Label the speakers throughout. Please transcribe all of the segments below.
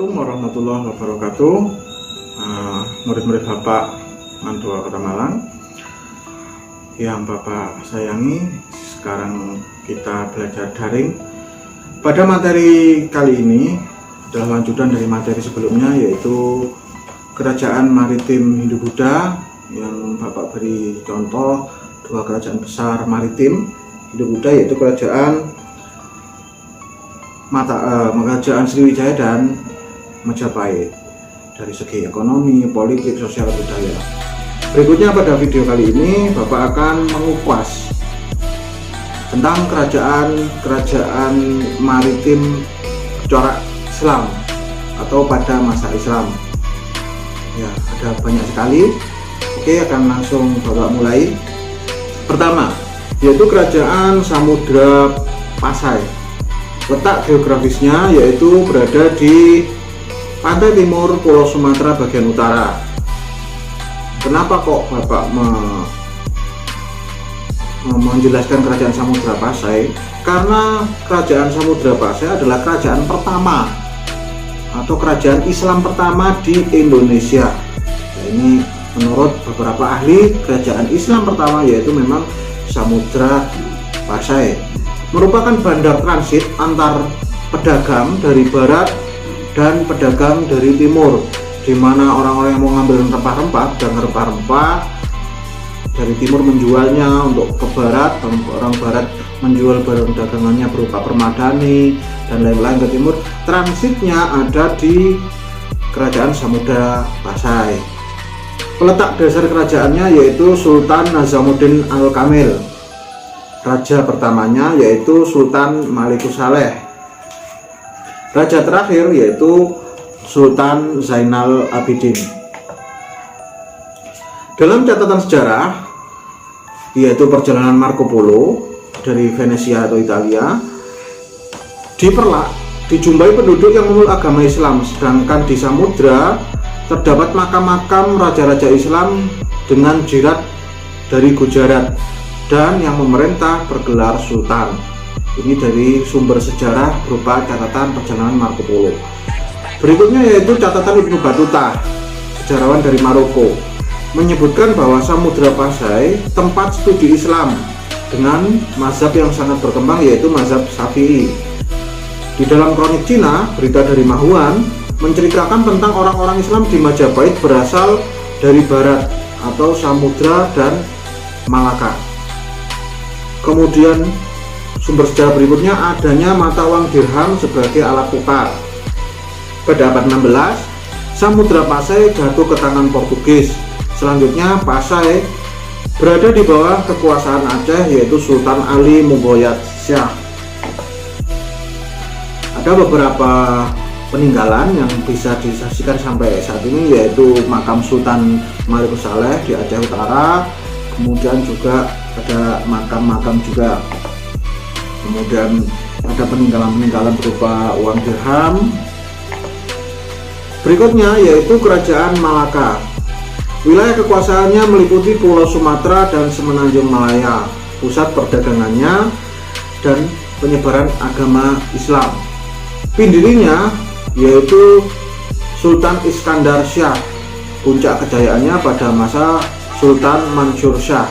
Speaker 1: Assalamualaikum warahmatullahi wabarakatuh. Murid-murid Bapak Mandua Kota Malang yang Bapak sayangi, sekarang kita belajar daring. Pada materi kali ini adalah lanjutan dari materi sebelumnya, yaitu Kerajaan Maritim Hindu-Buddha, yang Bapak beri contoh dua kerajaan besar maritim Hindu-Buddha, yaitu Kerajaan Sriwijaya dan Majapahit, dari segi ekonomi, politik, sosial, budaya. Berikutnya pada video kali ini Bapak akan mengupas tentang kerajaan maritim corak Islam atau pada masa Islam. Ya, ada banyak sekali. Oke, akan langsung Bapak mulai. Pertama, yaitu Kerajaan Samudra Pasai. Letak geografisnya yaitu berada di pantai timur Pulau Sumatera bagian utara. Kenapa kok Bapak menjelaskan Kerajaan Samudra Pasai? Karena Kerajaan Samudra Pasai adalah kerajaan pertama atau kerajaan Islam pertama di Indonesia. Nah, ini menurut beberapa ahli, kerajaan Islam pertama yaitu memang Samudra Pasai. Merupakan bandar transit antar pedagang dari barat dan pedagang dari timur, di mana orang-orang yang mau ngambil rempah-rempah dan rempah-rempah dari timur menjualnya untuk ke barat, dan orang barat menjual barang dagangannya berupa permadani dan lain-lain ke timur. Transitnya ada di Kerajaan Samudra Pasai. Peletak dasar kerajaannya yaitu Sultan Nazamuddin Al-Kamil. Raja pertamanya yaitu Sultan Malikus Saleh. Raja terakhir yaitu Sultan Zainal Abidin. Dalam catatan sejarah, yaitu perjalanan Marco Polo dari Venesia atau Italia, di Perlak dijumpai penduduk yang memeluk agama Islam, sedangkan di Samudra terdapat makam-makam raja-raja Islam dengan jirat dari Gujarat dan yang memerintah bergelar Sultan. Ini dari sumber sejarah berupa catatan perjalanan Marco Polo. Berikutnya yaitu catatan Ibnu Battuta, sejarawan dari Maroko, menyebutkan bahwa Samudra Pasai tempat studi Islam dengan mazhab yang sangat berkembang, yaitu mazhab Syafi'i. Di dalam kronik Cina, berita dari Mahuan menceritakan tentang orang-orang Islam di Majapahit berasal dari barat atau Samudra dan Malaka. Kemudian sumber sejarah berikutnya adanya mata uang dirham sebagai alat tukar. Pada abad 16, Samudra Pasai jatuh ke tangan Portugis. Selanjutnya Pasai berada di bawah kekuasaan Aceh, yaitu Sultan Ali Mughayat Shah. Ada beberapa peninggalan yang bisa disaksikan sampai saat ini, yaitu makam Sultan Malikus Saleh di Aceh Utara, kemudian juga ada makam-makam juga, kemudian ada peninggalan-peninggalan berupa uang dirham. Berikutnya yaitu Kerajaan Malaka. Wilayah kekuasaannya meliputi Pulau Sumatera dan Semenanjung Malaya, pusat perdagangannya dan penyebaran agama Islam. Pendirinya yaitu Sultan Iskandar Shah. Puncak kejayaannya pada masa Sultan Mansur Shah.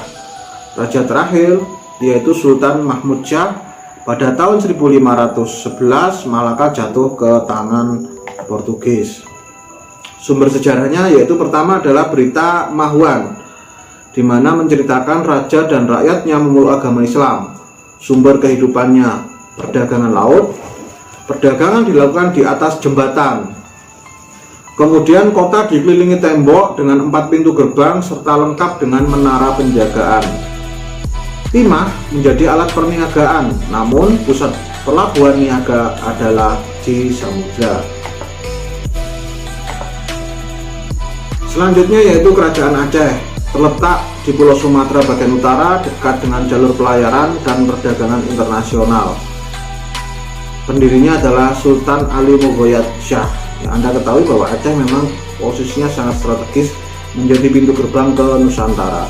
Speaker 1: Raja terakhir yaitu Sultan Mahmud Shah. Pada tahun 1511 Malaka jatuh ke tangan Portugis. Sumber sejarahnya yaitu pertama adalah berita Mahuan, di mana menceritakan raja dan rakyatnya memeluk agama Islam. Sumber kehidupannya perdagangan laut. Perdagangan dilakukan di atas jembatan. Kemudian kota dikelilingi tembok dengan 4 pintu gerbang serta lengkap dengan menara penjagaan. Timah menjadi alat perniagaan, namun pusat pelabuhan niaga adalah di Samudra. Selanjutnya yaitu Kerajaan Aceh, terletak di Pulau Sumatera bagian utara, dekat dengan jalur pelayaran dan perdagangan internasional. Pendirinya adalah Sultan Ali Mughayat Shah. Anda ketahui bahwa Aceh memang posisinya sangat strategis, menjadi pintu gerbang ke Nusantara.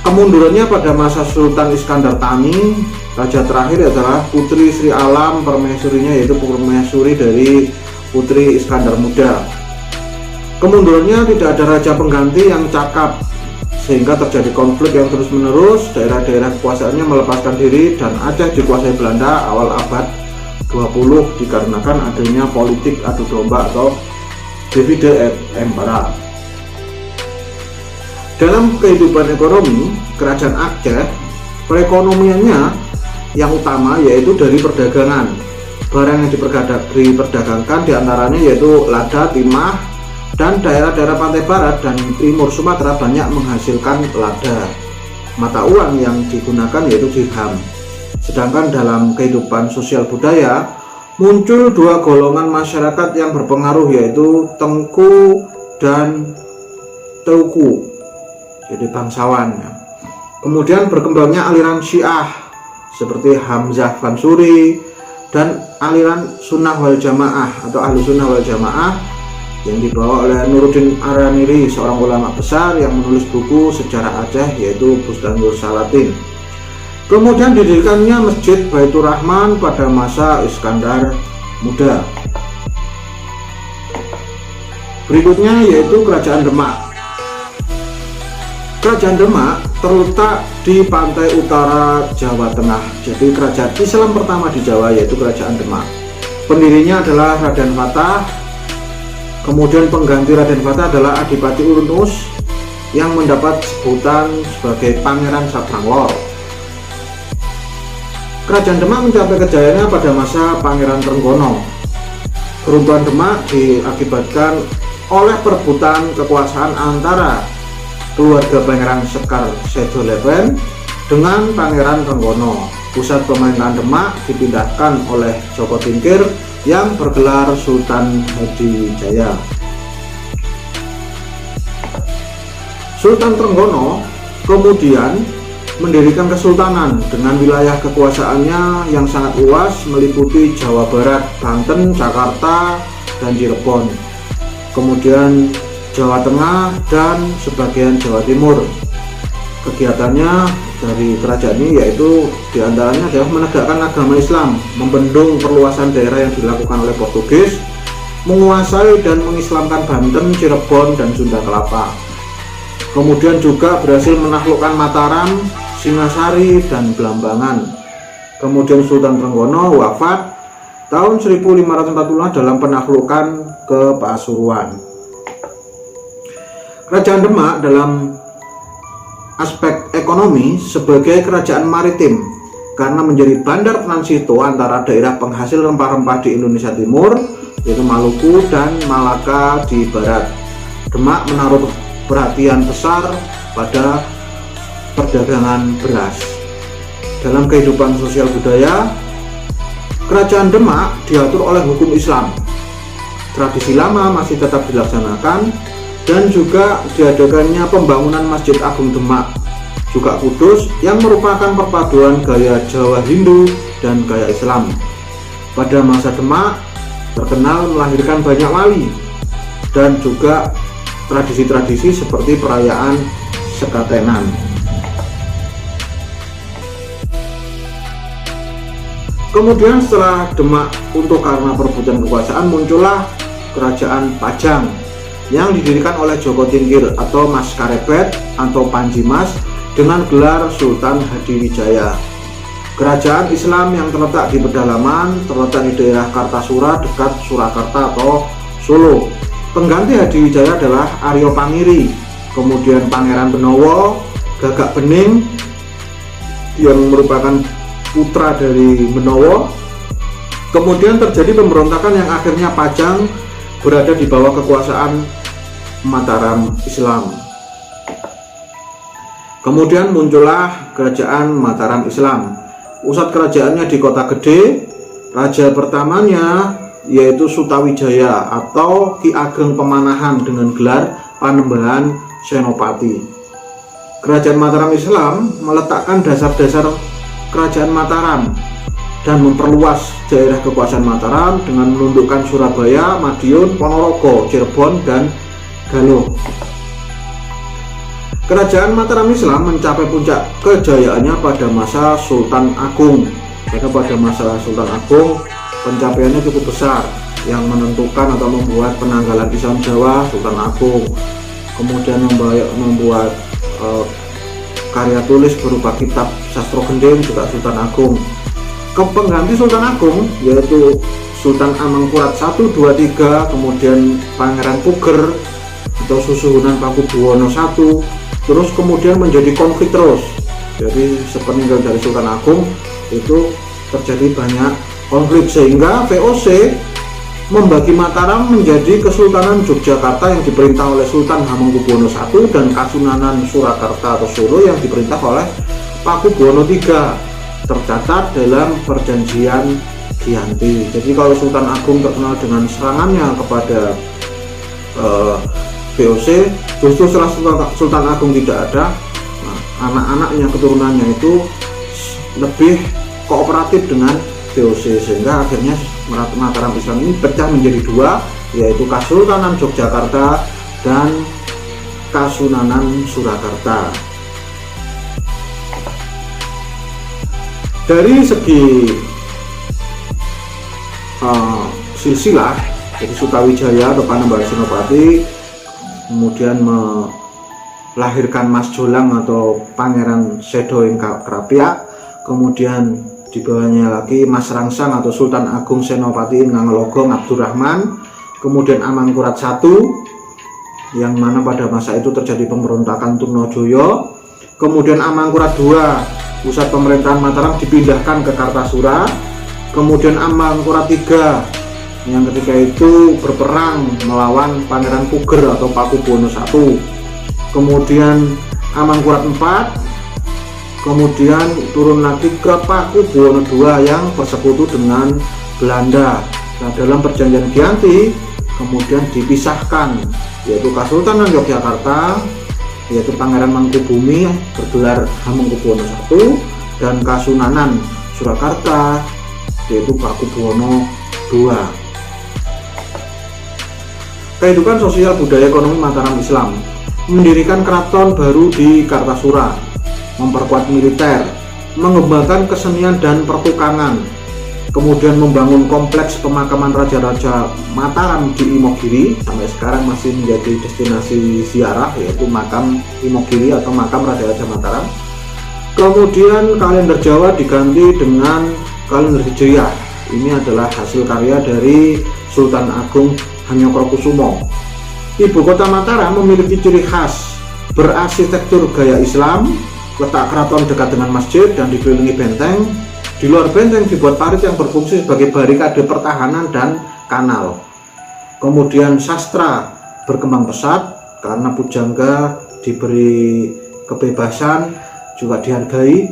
Speaker 1: Kemundurannya pada masa Sultan Iskandar Tani, raja terakhir adalah putri Sri Alam, permaisurinya yaitu permaisuri dari Putri Iskandar Muda. Kemundurannya tidak ada raja pengganti yang cakap, sehingga terjadi konflik yang terus-menerus. Daerah-daerah kekuasaannya melepaskan diri dan Aceh dikuasai Belanda awal abad 20 dikarenakan adanya politik adu domba atau divide et impera. Dalam kehidupan ekonomi, kerajaan Aceh perekonomiannya yang utama yaitu dari perdagangan. Barang yang diperdagangkan diantaranya yaitu lada, timah, dan daerah-daerah pantai barat dan timur Sumatera banyak menghasilkan lada. Mata uang yang digunakan yaitu dirham. Sedangkan dalam kehidupan sosial budaya muncul dua golongan masyarakat yang berpengaruh yaitu Tengku dan Teuku, jadi bangsawan. Kemudian berkembangnya aliran Syiah seperti Hamzah Mansuri dan aliran Sunnah wal Jamaah atau Ahlu Sunnah wal Jamaah yang dibawa oleh Nuruddin Araniri, seorang ulama besar yang menulis buku sejarah Aceh yaitu Bustanul Salatin. Kemudian didirikannya Masjid Baitur Rahman pada masa Iskandar Muda. Berikutnya yaitu Kerajaan Demak. Kerajaan Demak terletak di pantai utara Jawa Tengah. Jadi kerajaan Islam pertama di Jawa yaitu Kerajaan Demak. Pendirinya adalah Raden Fatah. Kemudian pengganti Raden Fatah adalah Adipati Urunus yang mendapat sebutan sebagai Pangeran Sabranglor. Kerajaan Demak mencapai kejayaannya pada masa Pangeran Trenggono. Keruntuhan Demak diakibatkan oleh perebutan kekuasaan antara keluarga Pangeran Sekar Sedolepen dengan Pangeran Trenggono. Pusat pemerintahan Demak dipindahkan oleh Joko Tingkir yang bergelar Sultan Hadiwijaya. Sultan Trenggono kemudian mendirikan kesultanan dengan wilayah kekuasaannya yang sangat luas meliputi Jawa Barat, Banten, Jakarta, dan Cirebon. Kemudian Jawa Tengah dan sebagian Jawa Timur. Kegiatannya dari kerajaan ini yaitu diantaranya adalah menegakkan agama Islam, membendung perluasan daerah yang dilakukan oleh Portugis, menguasai dan mengislamkan Banten, Cirebon, dan Sunda Kelapa. Kemudian juga berhasil menaklukkan Mataram, Singasari, dan Blambangan. Kemudian Sultan Trenggono wafat tahun 1545 dalam penaklukan ke Pasuruan. Kerajaan Demak dalam aspek ekonomi sebagai kerajaan maritim karena menjadi bandar transito antara daerah penghasil rempah-rempah di Indonesia Timur yaitu Maluku dan Malaka di barat. Demak menaruh perhatian besar pada perdagangan beras. Dalam kehidupan sosial budaya, kerajaan Demak diatur oleh hukum Islam. Tradisi lama masih tetap dilaksanakan dan juga diadakannya pembangunan Masjid Agung Demak, juga Kudus, yang merupakan perpaduan gaya Jawa Hindu dan gaya Islam. Pada masa Demak terkenal melahirkan banyak wali dan juga tradisi-tradisi seperti perayaan Sekatenan. Kemudian setelah Demak untuk karena perebutan kekuasaan muncullah Kerajaan Pajang yang didirikan oleh Joko Tingkir atau Mas Karebet atau Panji Mas dengan gelar Sultan Hadiwijaya. Kerajaan Islam yang terletak di pedalaman, terletak di daerah Kartasura dekat Surakarta atau Solo. Pengganti Hadiwijaya adalah Aryo Pangiri, kemudian Pangeran Benowo, Gagak Bening yang merupakan putra dari Benowo. Kemudian terjadi pemberontakan yang akhirnya Pajang berada di bawah kekuasaan Mataram Islam. Kemudian muncullah Kerajaan Mataram Islam. Pusat kerajaannya di Kota Gede. Raja pertamanya yaitu Sutawijaya atau Ki Ageng Pemanahan dengan gelar Panembahan Senopati. Kerajaan Mataram Islam meletakkan dasar-dasar Kerajaan Mataram dan memperluas daerah kekuasaan Mataram dengan menundukkan Surabaya, Madiun, Ponorogo, Cirebon, dan Galuh. Kerajaan Mataram Islam mencapai puncak kejayaannya pada masa Sultan Agung. Karena pada masa Sultan Agung pencapaiannya cukup besar, yang menentukan atau membuat penanggalan Islam Jawa Sultan Agung. Kemudian membuat karya tulis berupa kitab Sastro Gending juga Sultan Agung. Pengganti Sultan Agung yaitu Sultan Amangkurat 1, 2, 3, kemudian Pangeran Puger atau Susuhunan Pakubuwono I, terus kemudian menjadi konflik terus. Jadi sepeninggal dari Sultan Agung itu terjadi banyak konflik, sehingga VOC membagi Mataram menjadi Kesultanan Yogyakarta yang diperintah oleh Sultan Hamengkubuwono I dan Kasunanan Surakarta atau Solo yang diperintah oleh Pakubuwono III, tercatat dalam perjanjian Giyanti. Jadi kalau Sultan Agung terkenal dengan serangannya kepada VOC, justru setelah Sultan Agung tidak ada, anak-anaknya, keturunannya itu lebih kooperatif dengan VOC, sehingga akhirnya Mataram Islam ini pecah menjadi dua, yaitu Kasultanan Yogyakarta dan Kasunanan Surakarta. Dari segi silsilah, jadi Sutawijaya atau Panembahan Senopati kemudian melahirkan Mas Jolang atau Pangeran Sedoing Krapyak, kemudian di bawahnya lagi Mas Rangsang atau Sultan Agung Senopati Ngangelogong Abdurrahman, kemudian Amangkurat I yang mana pada masa itu terjadi pemberontakan Trunojoyo, kemudian Amangkurat II, pusat pemerintahan Mataram dipindahkan ke Kartasura, kemudian Amangkurat III yang ketika itu berperang melawan Pangeran Puger atau Pakubuwono I, kemudian Amangkurat IV, kemudian turun lagi ke Pakubuwono II yang bersekutu dengan Belanda. Nah, dalam perjanjian Giyanti kemudian dipisahkan, yaitu Kasultanan Yogyakarta yaitu Pangeran Mangkubumi bergelar Hamengkubuwono I dan Kasunanan Surakarta yaitu Pakubuwono II. Kehidupan sosial budaya ekonomi Mataram Islam: mendirikan keraton baru di Kartasura, memperkuat militer, mengembangkan kesenian dan pertukangan, kemudian membangun kompleks pemakaman raja-raja Mataram di Imogiri, sampai sekarang masih menjadi destinasi ziarah, yaitu makam Imogiri atau makam raja-raja Mataram. Kemudian kalender Jawa diganti dengan kalender Hijriah. Ini adalah hasil karya dari Sultan Agung Hanyokrokusumo. Ibu kota Mataram memiliki ciri khas berarsitektur gaya Islam, letak keraton dekat dengan masjid dan dikelilingi benteng. Di luar benteng dibuat parit yang berfungsi sebagai barikade pertahanan dan kanal. Kemudian sastra berkembang pesat karena pujangga diberi kebebasan, juga dihargai.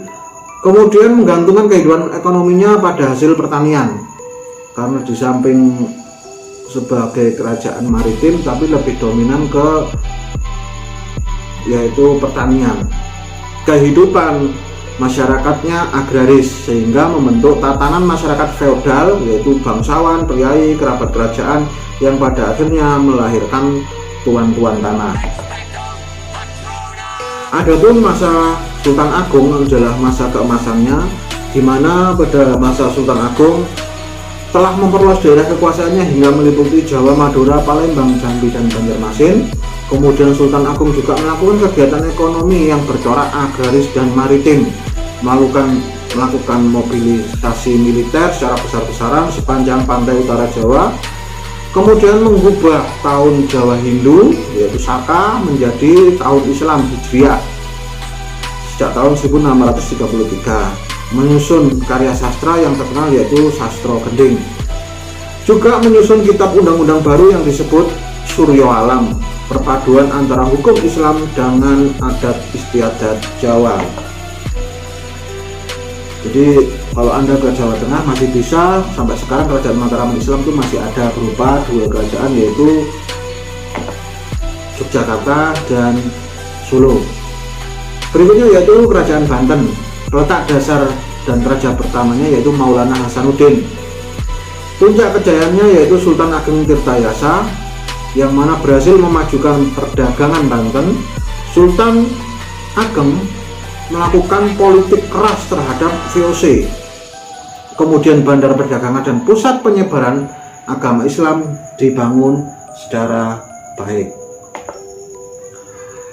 Speaker 1: Kemudian menggantungkan kehidupan ekonominya pada hasil pertanian, karena di samping sebagai kerajaan maritim tapi lebih dominan ke yaitu pertanian. Kehidupan masyarakatnya agraris sehingga membentuk tatanan masyarakat feodal, yaitu bangsawan, priai, kerabat kerajaan yang pada akhirnya melahirkan tuan-tuan tanah. Adapun masa Sultan Agung adalah masa keemasannya, di mana pada masa Sultan Agung telah memperluas daerah kekuasaannya hingga meliputi Jawa, Madura, Palembang, Jambi, dan Banjarmasin. Kemudian Sultan Agung juga melakukan kegiatan ekonomi yang bercorak agraris dan maritim, melakukan mobilisasi militer secara besar-besaran sepanjang pantai utara Jawa. Kemudian mengubah tahun Jawa Hindu yaitu Saka menjadi tahun Islam Hijriah sejak tahun 1633. Menyusun karya sastra yang terkenal yaitu Sastro Gending. Juga menyusun kitab undang-undang baru yang disebut Suryo Alam, perpaduan antara hukum Islam dengan adat istiadat Jawa. Jadi kalau Anda ke Jawa Tengah masih bisa, sampai sekarang kerajaan Mataram Islam itu masih ada berupa dua kerajaan, yaitu Yogyakarta dan Solo. Berikutnya yaitu kerajaan Banten. Letak dasar dan raja pertamanya yaitu Maulana Hasanuddin. Puncak kejayaannya yaitu Sultan Ageng Tirtayasa, yang mana berhasil memajukan perdagangan Banten. Sultan Ageng melakukan politik keras terhadap VOC. Kemudian bandar perdagangan dan pusat penyebaran agama Islam dibangun secara baik.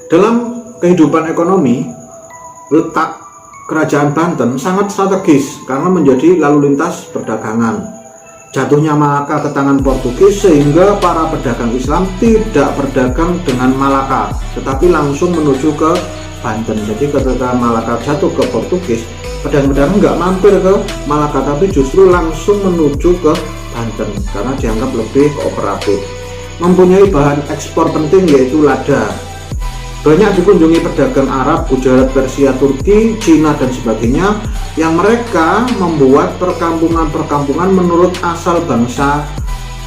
Speaker 1: Dalam kehidupan ekonomi, letak Kerajaan Banten sangat strategis karena menjadi lalu lintas perdagangan. Jatuhnya Malaka ke tangan Portugis sehingga para pedagang Islam tidak berdagang dengan Malaka, tetapi langsung menuju ke Banten. Jadi ketika Malaka jatuh ke Portugis, pedagang-pedagang nggak mampir ke Malaka, tapi justru langsung menuju ke Banten karena dianggap lebih kooperatif. Mempunyai bahan ekspor penting yaitu lada. Banyak dikunjungi pedagang Arab, Gujarat, Persia, Turki, Cina dan sebagainya yang mereka membuat perkampungan-perkampungan menurut asal bangsa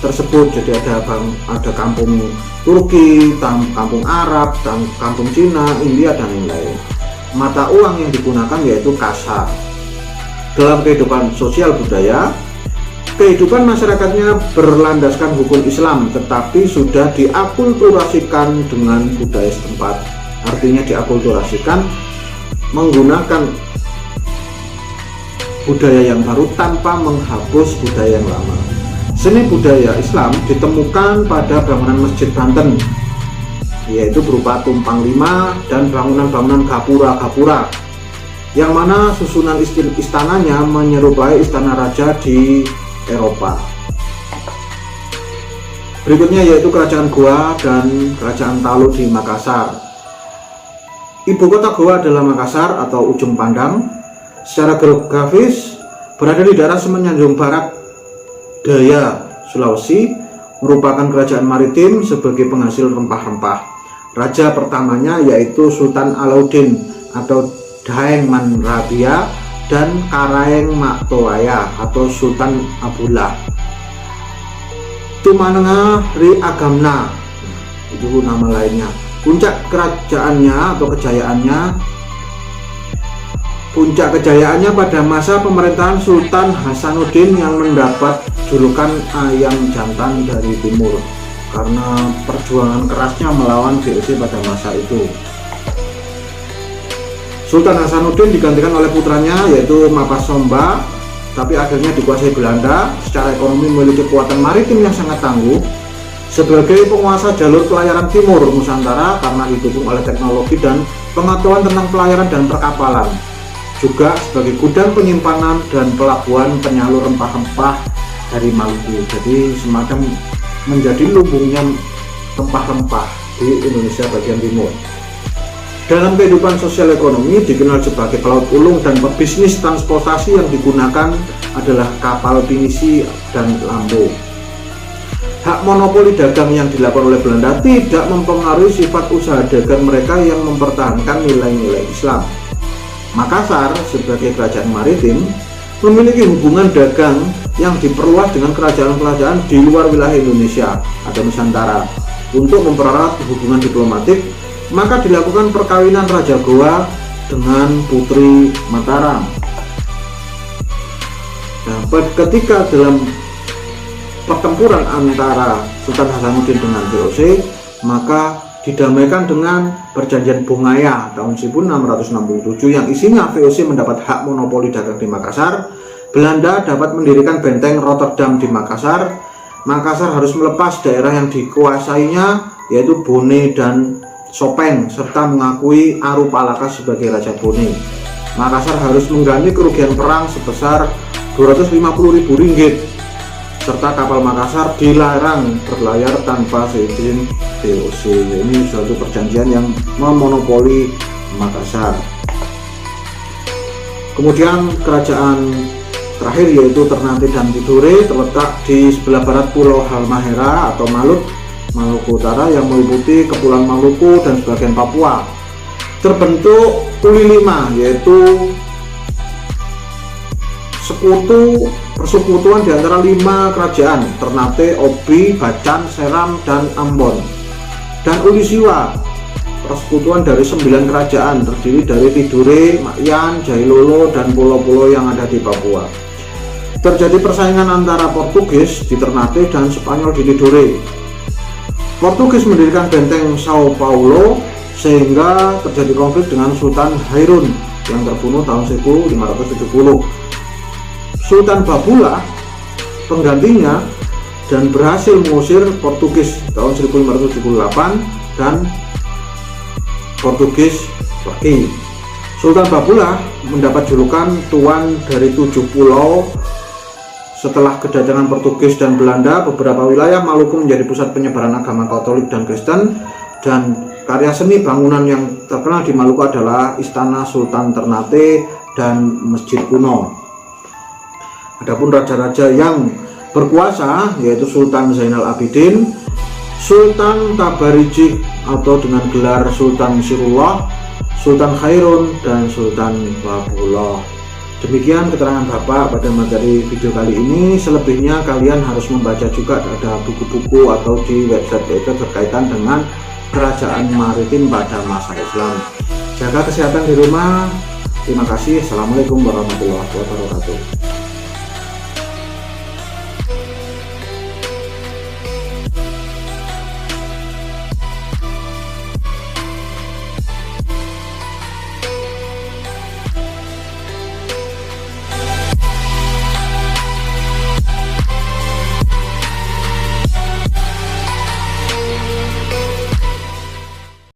Speaker 1: tersebut. Jadi ada kampung Turki, kampung Arab, kampung Cina, India dan lain-lain. Mata uang yang digunakan yaitu kasa. Dalam kehidupan sosial budaya, kehidupan masyarakatnya berlandaskan hukum Islam, tetapi sudah diakulturasikan dengan budaya setempat. Artinya diakulturasikan menggunakan budaya yang baru tanpa menghapus budaya yang lama. Seni budaya Islam ditemukan pada bangunan Masjid Banten, yaitu berupa tumpang lima dan bangunan-bangunan gapura-gapura, yang mana susunan istananya menyerupai istana raja di Eropa. Berikutnya yaitu Kerajaan Goa dan Kerajaan Talu di Makassar. Ibu kota Goa adalah Makassar atau Ujung Pandang. Secara geografis berada di daerah semenanjung barat daya Sulawesi, merupakan kerajaan maritim sebagai penghasil rempah-rempah. Raja pertamanya yaitu Sultan Alauddin atau Daeng Manrabia dan Karaeng Maktoaya atau Sultan Abdullah. Tumanengah Ri Agamna, itu nama lainnya. Puncak kejayaannya pada masa pemerintahan Sultan Hasanuddin yang mendapat julukan ayam jantan dari timur karena perjuangan kerasnya melawan VOC pada masa itu. Sultan Hasanuddin digantikan oleh putranya yaitu Mapasomba, tapi akhirnya dikuasai Belanda. Secara ekonomi memiliki kekuatan maritim yang sangat tangguh sebagai penguasa jalur pelayaran timur Nusantara karena didukung oleh teknologi dan pengetahuan tentang pelayaran dan perkapalan, juga sebagai gudang penyimpanan dan pelabuhan penyalur rempah-rempah dari Maluku. Jadi semacam menjadi lumbungnya rempah-rempah di Indonesia bagian timur. Dalam kehidupan sosial ekonomi dikenal sebagai pelaut ulung dan pebisnis transportasi yang digunakan adalah kapal pinisi dan lambo. Hak monopoli dagang yang dilakukan oleh Belanda tidak mempengaruhi sifat usaha dagang mereka yang mempertahankan nilai-nilai Islam. Makassar sebagai kerajaan maritim memiliki hubungan dagang yang diperluas dengan kerajaan-kerajaan di luar wilayah Indonesia atau Nusantara. Untuk mempererat hubungan diplomatik, maka dilakukan perkawinan Raja Goa dengan Putri Mataram. Nah, ketika dalam pertempuran antara Sultan Hasanuddin dengan VOC, maka didamaikan dengan perjanjian Bongaya tahun 1667 yang isinya VOC mendapat hak monopoli dagang di Makassar. Belanda dapat mendirikan benteng Rotterdam di Makassar. Makassar harus melepas daerah yang dikuasainya yaitu Bone dan Sopeng serta mengakui Arupalaka sebagai Raja Bone. Makassar harus mengganti kerugian perang sebesar 250.000 ringgit serta kapal Makassar dilarang berlayar tanpa seizin VOC. Ini suatu perjanjian yang memonopoli Makassar. Kemudian kerajaan terakhir yaitu Ternate dan Tidore terletak di sebelah barat Pulau Halmahera atau Maluku Utara yang meliputi Kepulauan Maluku dan sebagian Papua. Terbentuk Tuli 5 yaitu persekutuan di antara 5 kerajaan Ternate, Obi, Bacan, Seram, dan Ambon. Dan Ulisiwa, persekutuan dari 9 kerajaan terdiri dari Tidore, Makyan, Jailolo, dan pulau-pulau yang ada di Papua. Terjadi persaingan antara Portugis di Ternate dan Spanyol di Tidore. Portugis mendirikan benteng Sao Paulo sehingga terjadi konflik dengan Sultan Hairun yang terbunuh tahun 1570. Sultan Babula penggantinya dan berhasil mengusir Portugis tahun 1578 dan Portugis Turki. Sultan Babulah mendapat julukan Tuan dari 7 pulau. Setelah kedatangan Portugis dan Belanda, beberapa wilayah Maluku menjadi pusat penyebaran agama Katolik dan Kristen, dan karya seni bangunan yang terkenal di Maluku adalah Istana Sultan Ternate dan Masjid Kuno. Adapun raja-raja yang berkuasa yaitu Sultan Zainal Abidin, Sultan Tabarij atau dengan gelar Sultan Sirullah, Sultan Khairun, dan Sultan Babullah. Demikian keterangan Bapak pada materi video kali ini. Selebihnya kalian harus membaca juga, ada buku-buku atau di website itu berkaitan dengan kerajaan maritim pada masa Islam. Jaga kesehatan di rumah. Terima kasih. Assalamualaikum warahmatullahi wabarakatuh.